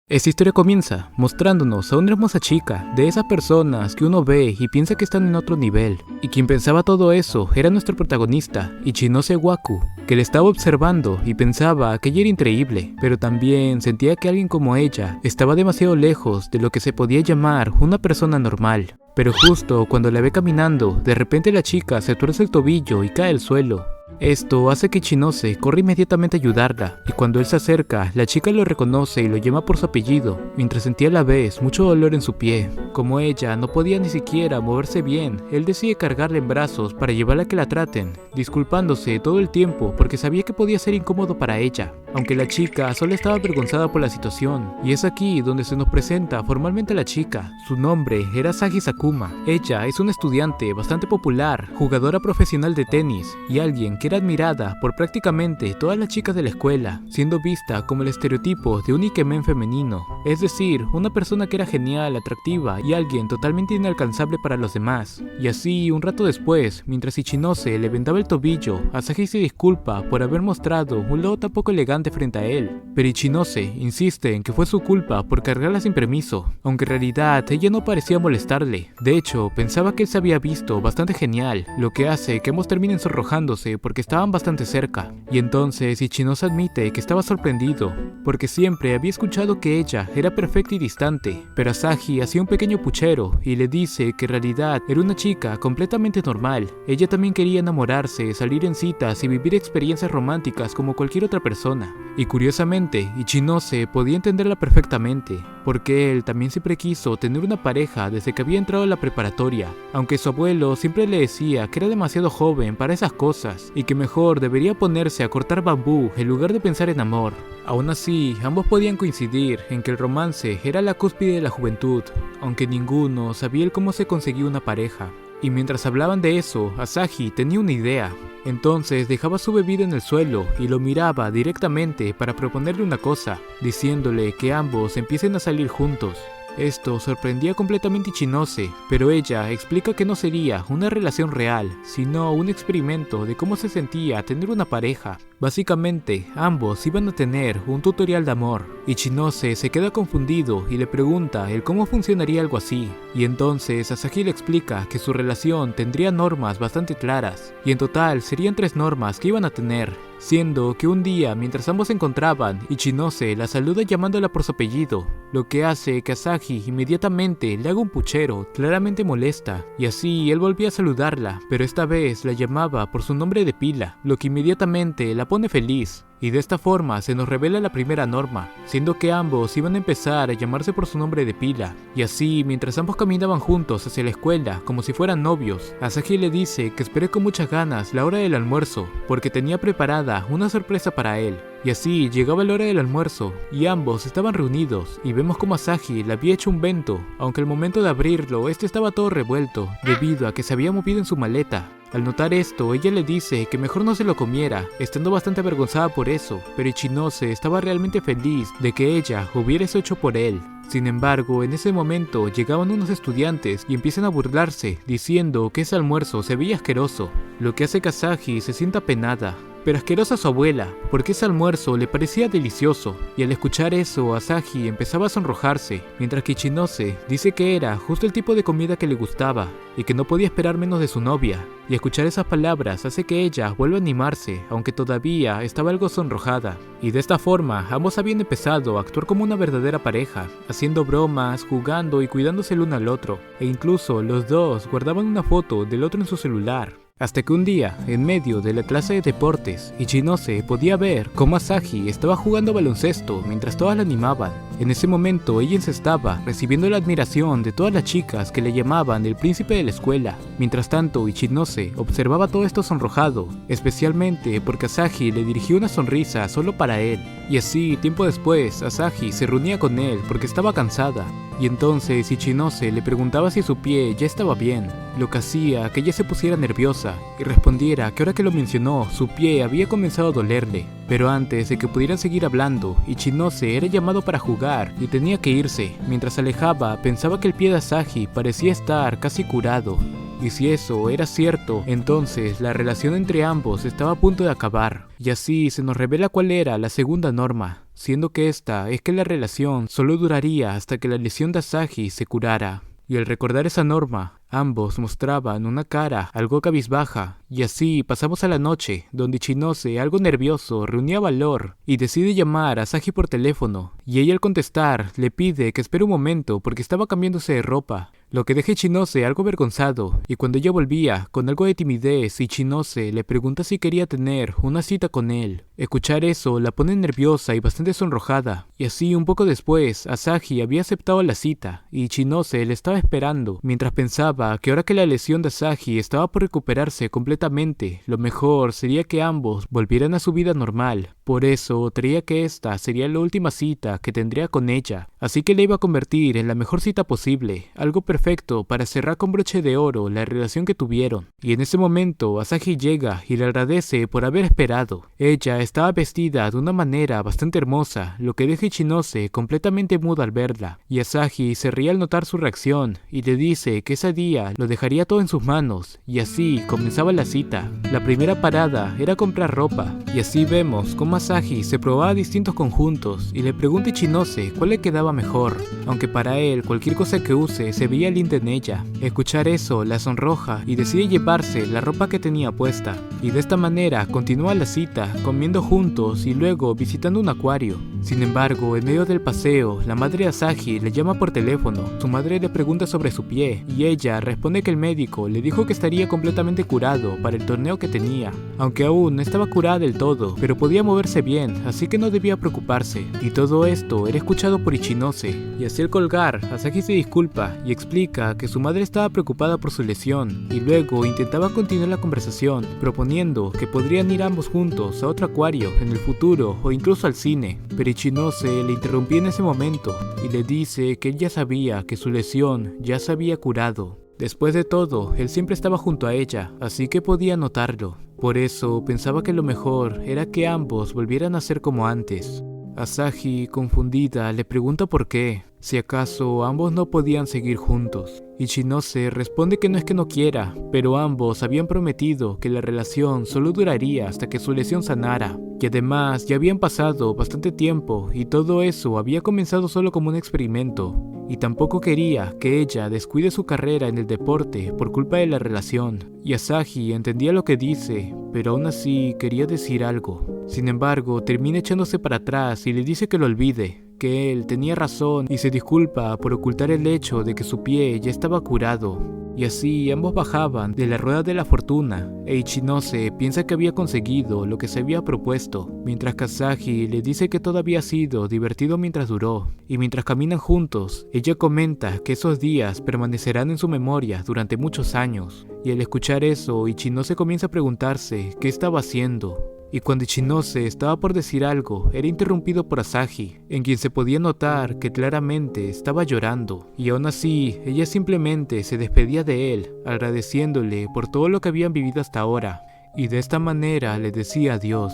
Esta historia comienza mostrándonos a una hermosa chica, de esas personas que uno ve y piensa que están en otro nivel, y quien pensaba todo eso era nuestro protagonista, Ichinose Waku, que le estaba observando y pensaba que ella era increíble, pero también sentía que alguien como ella estaba demasiado lejos de lo que se podía llamar una persona normal. Pero justo cuando la ve caminando, de repente la chica se tuerce el tobillo y cae al suelo. Esto hace que Ichinose corra inmediatamente a ayudarla, y cuando él se acerca, la chica lo reconoce y lo llama por su apellido, mientras sentía a la vez mucho dolor en su pie. Como ella no podía ni siquiera moverse bien, él decide cargarla en brazos para llevarla a que la traten, disculpándose todo el tiempo porque sabía que podía ser incómodo para ella, aunque la chica solo estaba avergonzada por la situación. Y es aquí donde se nos presenta formalmente a la chica. Su nombre era Sagi Sakuma. Ella es una estudiante bastante popular, jugadora profesional de tenis, y alguien que era admirada por prácticamente todas las chicas de la escuela, siendo vista como el estereotipo de un ikemen femenino, es decir, una persona que era genial, atractiva y alguien totalmente inalcanzable para los demás. Y así, un rato después, mientras Ichinose le vendaba el tobillo, Asahi se disculpa por haber mostrado un lado tan poco elegante frente a él, pero Ichinose insiste en que fue su culpa por cargarla sin permiso, aunque en realidad ella no parecía molestarle. De hecho, pensaba que él se había visto bastante genial, lo que hace que ambos terminen sonrojándose porque estaban bastante cerca. Y entonces Ichinose admite que estaba sorprendido, porque siempre había escuchado que ella era perfecta y distante, pero Asahi hacía un pequeño puchero y le dice que en realidad era una chica completamente normal. Ella también quería enamorarse, salir en citas y vivir experiencias románticas como cualquier otra persona. Y curiosamente, Ichinose podía entenderla perfectamente, porque él también siempre quiso tener una pareja desde que había entrado a la preparatoria, aunque su abuelo siempre le decía que era demasiado joven para esas cosas y que mejor debería ponerse a cortar bambú en lugar de pensar en amor. Aún así, ambos podían coincidir en que el romance era la cúspide de la juventud, aunque ninguno sabía el cómo se conseguía una pareja. Y mientras hablaban de eso, Asahi tenía una idea. Entonces dejaba su bebida en el suelo y lo miraba directamente para proponerle una cosa, diciéndole que ambos empiecen a salir juntos. Esto sorprendía completamente a Ichinose, pero ella explica que no sería una relación real, sino un experimento de cómo se sentía tener una pareja. Básicamente, ambos iban a tener un tutorial de amor. Ichinose se queda confundido y le pregunta el cómo funcionaría algo así, y entonces Asahi le explica que su relación tendría normas bastante claras, y en total serían 3 normas que iban a tener, siendo que un día mientras ambos se encontraban, Ichinose la saluda llamándola por su apellido, lo que hace que Asahi inmediatamente le haga un puchero claramente molesta, y así él volvía a saludarla, pero esta vez la llamaba por su nombre de pila, lo que inmediatamente la pone feliz. Y de esta forma se nos revela la primera norma, siendo que ambos iban a empezar a llamarse por su nombre de pila. Y así, mientras ambos caminaban juntos hacia la escuela como si fueran novios, Asahi le dice que espere con muchas ganas la hora del almuerzo, porque tenía preparada una sorpresa para él. Y así llegaba la hora del almuerzo, y ambos estaban reunidos, y vemos como Asahi le había hecho un bento, aunque al momento de abrirlo este estaba todo revuelto, debido a que se había movido en su maleta. Al notar esto, ella le dice que mejor no se lo comiera, estando bastante avergonzada por eso, pero Ichinose estaba realmente feliz de que ella hubiera eso hecho por él. Sin embargo, en ese momento llegaban unos estudiantes y empiezan a burlarse, diciendo que ese almuerzo se veía asqueroso, lo que hace que Asahi se sienta penada. Pero asquerosa su abuela, porque ese almuerzo le parecía delicioso, y al escuchar eso, Asahi empezaba a sonrojarse, mientras que Ichinose dice que era justo el tipo de comida que le gustaba, y que no podía esperar menos de su novia, y escuchar esas palabras hace que ella vuelva a animarse, aunque todavía estaba algo sonrojada. Y de esta forma, ambos habían empezado a actuar como una verdadera pareja, haciendo bromas, jugando y cuidándose el uno al otro, e incluso los dos guardaban una foto del otro en su celular. Hasta que un día, en medio de la clase de deportes, Ichinose podía ver cómo Asahi estaba jugando baloncesto mientras todas la animaban. En ese momento ella encestaba, recibiendo la admiración de todas las chicas que le llamaban el príncipe de la escuela. Mientras tanto, Ichinose observaba todo esto sonrojado, especialmente porque Asahi le dirigió una sonrisa solo para él. Y así, tiempo después, Asahi se reunía con él porque estaba cansada. Y entonces Ichinose le preguntaba si su pie ya estaba bien, lo que hacía que ella se pusiera nerviosa y respondiera que ahora que lo mencionó, su pie había comenzado a dolerle. Pero antes de que pudieran seguir hablando, Ichinose era llamado para jugar y tenía que irse. Mientras se alejaba, pensaba que el pie de Asahi parecía estar casi curado. y si eso era cierto, entonces la relación entre ambos estaba a punto de acabar. Y así se nos revela cuál era la segunda norma, siendo que esta es que la relación solo duraría hasta que la lesión de Asahi se curara. Y al recordar esa norma, ambos mostraban una cara algo cabizbaja, y así pasamos a la noche, donde Ichinose, algo nervioso, reunía valor y decide llamar a Asahi por teléfono, y ella al contestar le pide que espere un momento porque estaba cambiándose de ropa, lo que deja a Ichinose algo avergonzado, y cuando ella volvía, con algo de timidez, Ichinose le pregunta si quería tener una cita con él. Escuchar eso la pone nerviosa y bastante sonrojada, y así un poco después, Asahi había aceptado la cita, y Ichinose le estaba esperando, mientras pensaba que ahora que la lesión de Asahi estaba por recuperarse completamente, lo mejor sería que ambos volvieran a su vida normal. Por eso, creía que esta sería la última cita que tendría con ella, así que la iba a convertir en la mejor cita posible, algo perfecto para cerrar con broche de oro la relación que tuvieron. Y en ese momento, Asahi llega y le agradece por haber esperado. Ella estaba vestida de una manera bastante hermosa, lo que deja a Ichinose completamente muda al verla, y Asahi se ríe al notar su reacción, y le dice que ese día lo dejaría todo en sus manos, y así comenzaba la cita. La primera parada era comprar ropa, y así vemos cómo Asahi se probaba distintos conjuntos, y le pregunta a Ichinose cuál le quedaba mejor, aunque para él cualquier cosa que use se veía linda en ella. Escuchar eso la sonroja y decide llevarse la ropa que tenía puesta, y de esta manera continúa la cita, comiendo juntos y luego visitando un acuario. Sin embargo, en medio del paseo, la madre de Asahi le llama por teléfono. Su madre le pregunta sobre su pie, y ella responde que el médico le dijo que estaría completamente curado para el torneo que tenía, aunque aún no estaba curada del todo, pero podía moverse bien, así que no debía preocuparse. Y todo esto era escuchado por Ichinose, y así al colgar, Asahi se disculpa y explica que su madre estaba preocupada por su lesión, y luego intentaba continuar la conversación, proponiendo que podrían ir ambos juntos a otro acuario en el futuro o incluso al cine, pero Ichinose le interrumpió en ese momento y le dice que él ya sabía que su lesión ya se había curado. Después de todo, él siempre estaba junto a ella, así que podía notarlo. Por eso pensaba que lo mejor era que ambos volvieran a ser como antes. Asahi, confundida, le pregunta por qué, si acaso ambos no podían seguir juntos. Ichinose responde que no es que no quiera, pero ambos habían prometido que la relación solo duraría hasta que su lesión sanara, y además ya habían pasado bastante tiempo y todo eso había comenzado solo como un experimento, y tampoco quería que ella descuide su carrera en el deporte por culpa de la relación. Y Asahi entendía lo que dice, pero aún así quería decir algo. Sin embargo, termina echándose para atrás y le dice que lo olvide, que él tenía razón y se disculpa por ocultar el hecho de que su pie ya estaba curado. Y así ambos bajaban de la rueda de la fortuna, e Ichinose piensa que había conseguido lo que se había propuesto, mientras que Asahi le dice que todo había sido divertido mientras duró, y mientras caminan juntos, ella comenta que esos días permanecerán en su memoria durante muchos años, y al escuchar eso, Ichinose comienza a preguntarse qué estaba haciendo. Y cuando Ichinose estaba por decir algo, era interrumpido por Asahi, en quien se podía notar que claramente estaba llorando, y aún así, ella simplemente se despedía de él, agradeciéndole por todo lo que habían vivido hasta ahora, y de esta manera le decía adiós.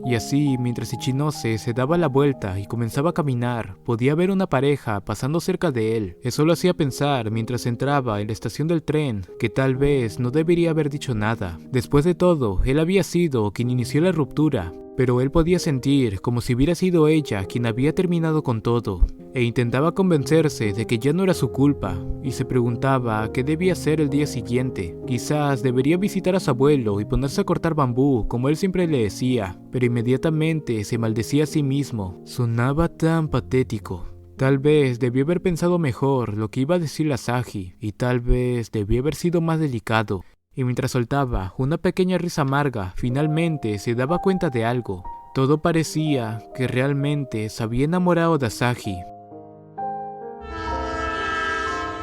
Y así, mientras Ichinose se daba la vuelta y comenzaba a caminar, podía ver una pareja pasando cerca de él. Eso lo hacía pensar mientras entraba en la estación del tren, que tal vez no debería haber dicho nada. Después de todo, él había sido quien inició la ruptura, pero él podía sentir como si hubiera sido ella quien había terminado con todo, e intentaba convencerse de que ya no era su culpa, y se preguntaba qué debía hacer el día siguiente. Quizás debería visitar a su abuelo y ponerse a cortar bambú, como él siempre le decía, pero inmediatamente se maldecía a sí mismo. Sonaba tan patético. Tal vez debió haber pensado mejor lo que iba a decirle a Asahi, y tal vez debió haber sido más delicado. Y mientras soltaba una pequeña risa amarga, finalmente se daba cuenta de algo. Todo parecía que realmente se había enamorado de Asahi.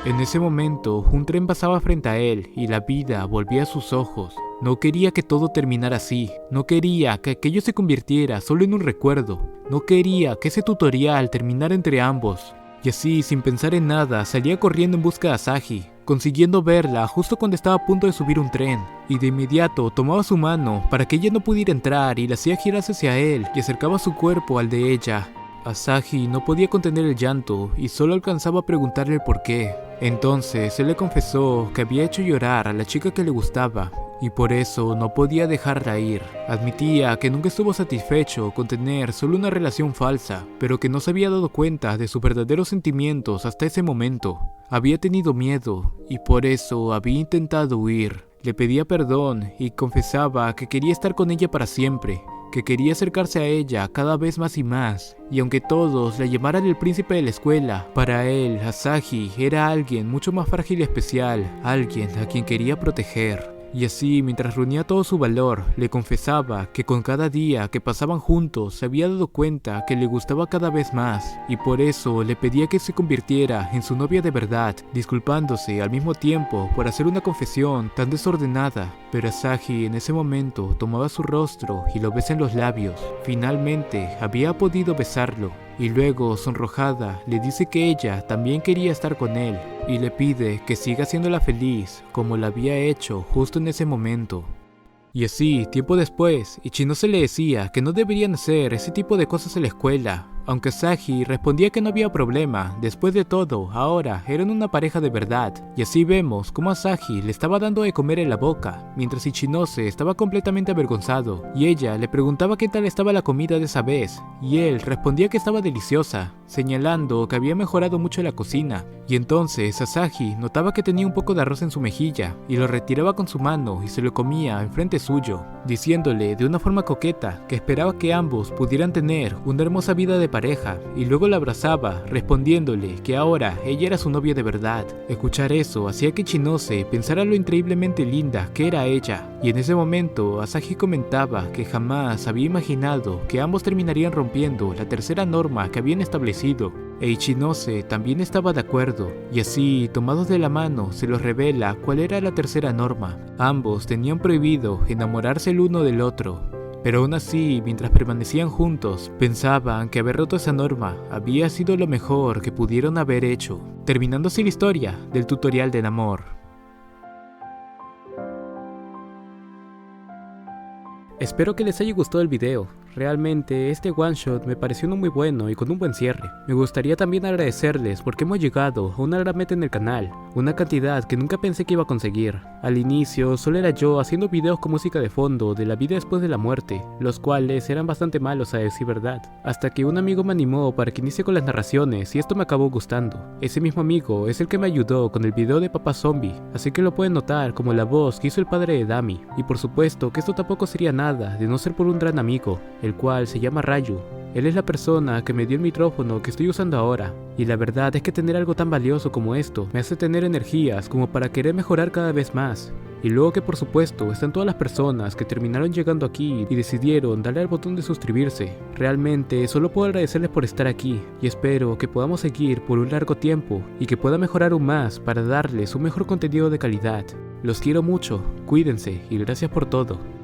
En ese momento, un tren pasaba frente a él y la vida volvía a sus ojos. No quería que todo terminara así. No quería que aquello se convirtiera solo en un recuerdo. No quería que ese tutorial terminara entre ambos. Y así, sin pensar en nada, salía corriendo en busca de Asahi, consiguiendo verla justo cuando estaba a punto de subir un tren, y de inmediato tomaba su mano para que ella no pudiera entrar y la hacía girarse hacia él y acercaba su cuerpo al de ella. Asahi no podía contener el llanto y solo alcanzaba a preguntarle el por qué. Entonces él le confesó que había hecho llorar a la chica que le gustaba y por eso no podía dejarla ir. Admitía que nunca estuvo satisfecho con tener solo una relación falsa, pero que no se había dado cuenta de sus verdaderos sentimientos hasta ese momento. Había tenido miedo y por eso había intentado huir. Le pedía perdón y confesaba que quería estar con ella para siempre, que quería acercarse a ella cada vez más y más, y aunque todos la llamaran el príncipe de la escuela, para él, Asahi era alguien mucho más frágil y especial, alguien a quien quería proteger. Y así, mientras reunía todo su valor, le confesaba que con cada día que pasaban juntos se había dado cuenta que le gustaba cada vez más, y por eso le pedía que se convirtiera en su novia de verdad, disculpándose al mismo tiempo por hacer una confesión tan desordenada. Pero Asahi en ese momento tomaba su rostro y lo besa en los labios. Finalmente había podido besarlo. Y luego, sonrojada, le dice que ella también quería estar con él y le pide que siga haciéndola feliz como la había hecho justo en ese momento. Y así, tiempo después, Ichinose le decía que no deberían hacer ese tipo de cosas en la escuela, aunque Asahi respondía que no había problema. Después de todo, ahora eran una pareja de verdad, y así vemos cómo Asahi le estaba dando de comer en la boca, mientras Ichinose estaba completamente avergonzado, y ella le preguntaba qué tal estaba la comida de esa vez, y él respondía que estaba deliciosa, señalando que había mejorado mucho la cocina, y entonces Asahi notaba que tenía un poco de arroz en su mejilla, y lo retiraba con su mano y se lo comía enfrente suyo, diciéndole de una forma coqueta que esperaba que ambos pudieran tener una hermosa vida de pareja, y luego la abrazaba, respondiéndole que ahora ella era su novia de verdad. Escuchar eso hacía que Ichinose pensara lo increíblemente linda que era ella, y en ese momento Asahi comentaba que jamás había imaginado que ambos terminarían rompiendo la tercera norma que habían establecido, e Ichinose también estaba de acuerdo, y así, tomados de la mano, se los revela cuál era la tercera norma. Ambos tenían prohibido enamorarse el uno del otro, pero aún así, mientras permanecían juntos, pensaban que haber roto esa norma había sido lo mejor que pudieron haber hecho, terminando así la historia del tutorial de Namor. Espero que les haya gustado el video. Realmente este one shot me pareció uno muy bueno y con un buen cierre. Me gustaría también agradecerles porque hemos llegado a una gran meta en el canal, una cantidad que nunca pensé que iba a conseguir. Al inicio solo era yo haciendo videos con música de fondo de la vida después de la muerte, los cuales eran bastante malos a decir verdad, hasta que un amigo me animó para que inicie con las narraciones y esto me acabó gustando. Ese mismo amigo es el que me ayudó con el video de Papá Zombie, así que lo pueden notar como la voz que hizo el padre de Dami, y por supuesto que esto tampoco sería nada de no ser por un gran amigo, el cual se llama Rayu. Él es la persona que me dio el micrófono que estoy usando ahora, y la verdad es que tener algo tan valioso como esto me hace tener energías como para querer mejorar cada vez más. Y luego que por supuesto están todas las personas que terminaron llegando aquí y decidieron darle al botón de suscribirse. Realmente solo puedo agradecerles por estar aquí y espero que podamos seguir por un largo tiempo y que pueda mejorar aún más para darles un mejor contenido de calidad. Los quiero mucho, cuídense y gracias por todo.